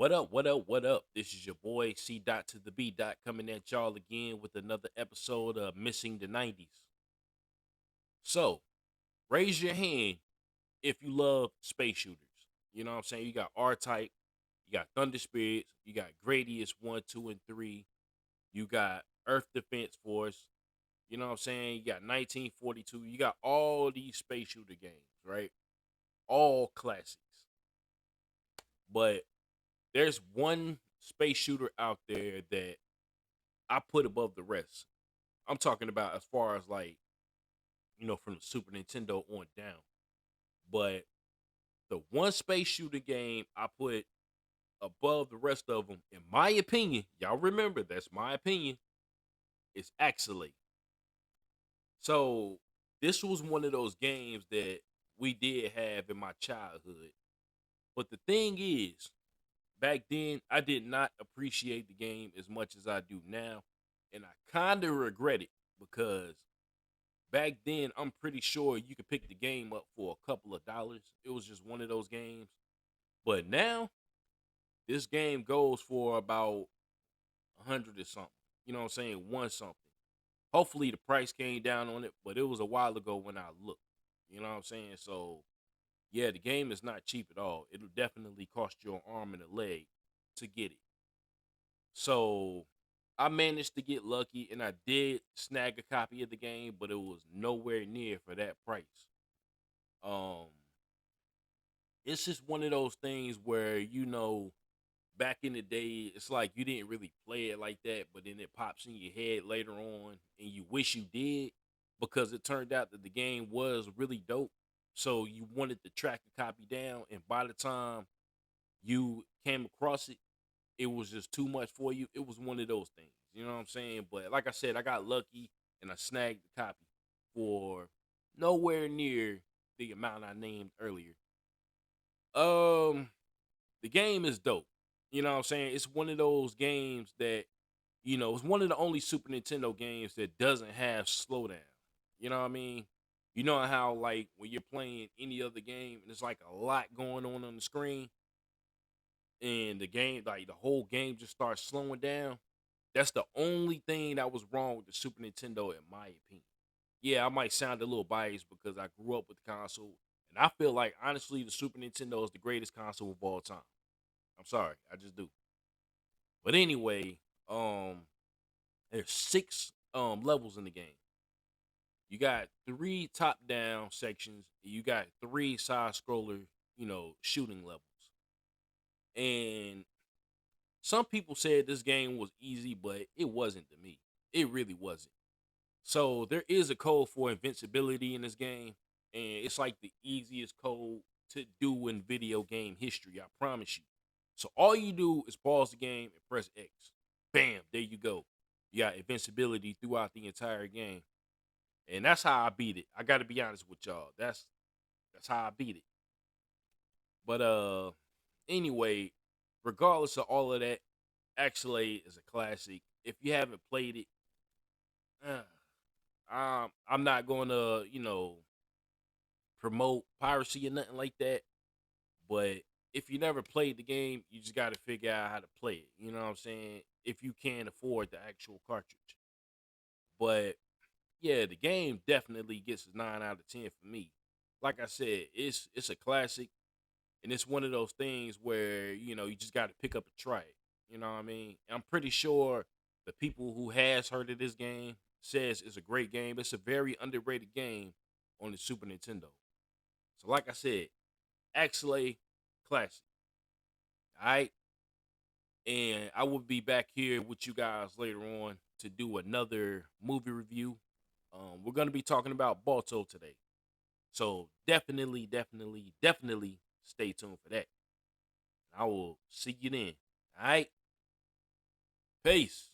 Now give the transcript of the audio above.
What up? What up? What up? This is your boy C dot to the B dot coming at y'all again with another episode of Missing the 90s. So, raise your hand if you love space shooters. You know what I'm saying? You got R Type, you got Thunder Spirits, you got Gradius 1, 2, and 3, you got Earth Defense Force, you know what I'm saying? You got 1942, you got all these space shooter games, right? All classics. But there's one space shooter out there that I put above the rest. I'm talking about as far as like, from the Super Nintendo on down. But the one space shooter game I put above the rest of them, in my opinion, y'all remember that's my opinion, is Axelay. So this was one of those games that we did have in my childhood. But the thing is, back then I did not appreciate the game as much as I do now. And I kind of regret it because back then I'm pretty sure you could pick the game up for a couple of dollars. It was just one of those games. But now this game goes for about 100 or something. You know what I'm saying? One something. Hopefully the price came down on it, but it was a while ago when I looked. You know what I'm saying? So yeah, the game is not cheap at all. It'll definitely cost you an arm and a leg to get it. So I managed to get lucky and I did snag a copy of the game, but it was nowhere near for that price. Um it's just one of those things where back in the day it's like you didn't really play it like that, but then it pops in your head later on and you wish you did because it turned out that the game was really dope. So you wanted to track a copy down, and by the time you came across it, it was just too much for you. It was one of those things, you know what I'm saying? But like I said, I got lucky and I snagged the copy for nowhere near the amount I named earlier. Um, the game is dope. You know what I'm saying? It's one of those games that, it's one of the only Super Nintendo games that doesn't have slowdown. You know what I mean? You know how like when you're playing any other game and it's like a lot going on the screen and the game, like the whole game just starts slowing down. That's the only thing that was wrong with the Super Nintendo, in my opinion. Yeah, I might sound a little biased because I grew up with the console, and I feel like honestly the Super Nintendo is the greatest console of all time. I'm sorry, I just do. But anyway, there's six levels in the game. You got three top down sections, and you got three side scroller, shooting levels. And some people said this game was easy, but it wasn't to me. It really wasn't. So there is a code for invincibility in this game, and it's like the easiest code to do in video game history. I promise you. So all you do is pause the game and press X. Bam, there you go. You got invincibility throughout the entire game, and that's how I beat it. I got to be honest with y'all. That's how I beat it. But anyway, regardless of all of that, Axelay is a classic. If you haven't played it, I'm not going to, promote piracy or nothing like that. But if you never played the game, you just got to figure out how to play it. You know what I'm saying? If you can't afford the actual cartridge. But yeah, the game definitely gets a 9 out of 10 for me. Like I said, it's a classic, and it's one of those things where you just got to pick up and try it. You know what I mean? I'm pretty sure the people who has heard of this game says it's a great game. It's a very underrated game on the Super Nintendo. So like I said, Axelay classic. All right, and I will be back here with you guys later on to do another movie review. We're gonna be talking about Balto today, so definitely, definitely, definitely stay tuned for that. I will see you then. All right, peace.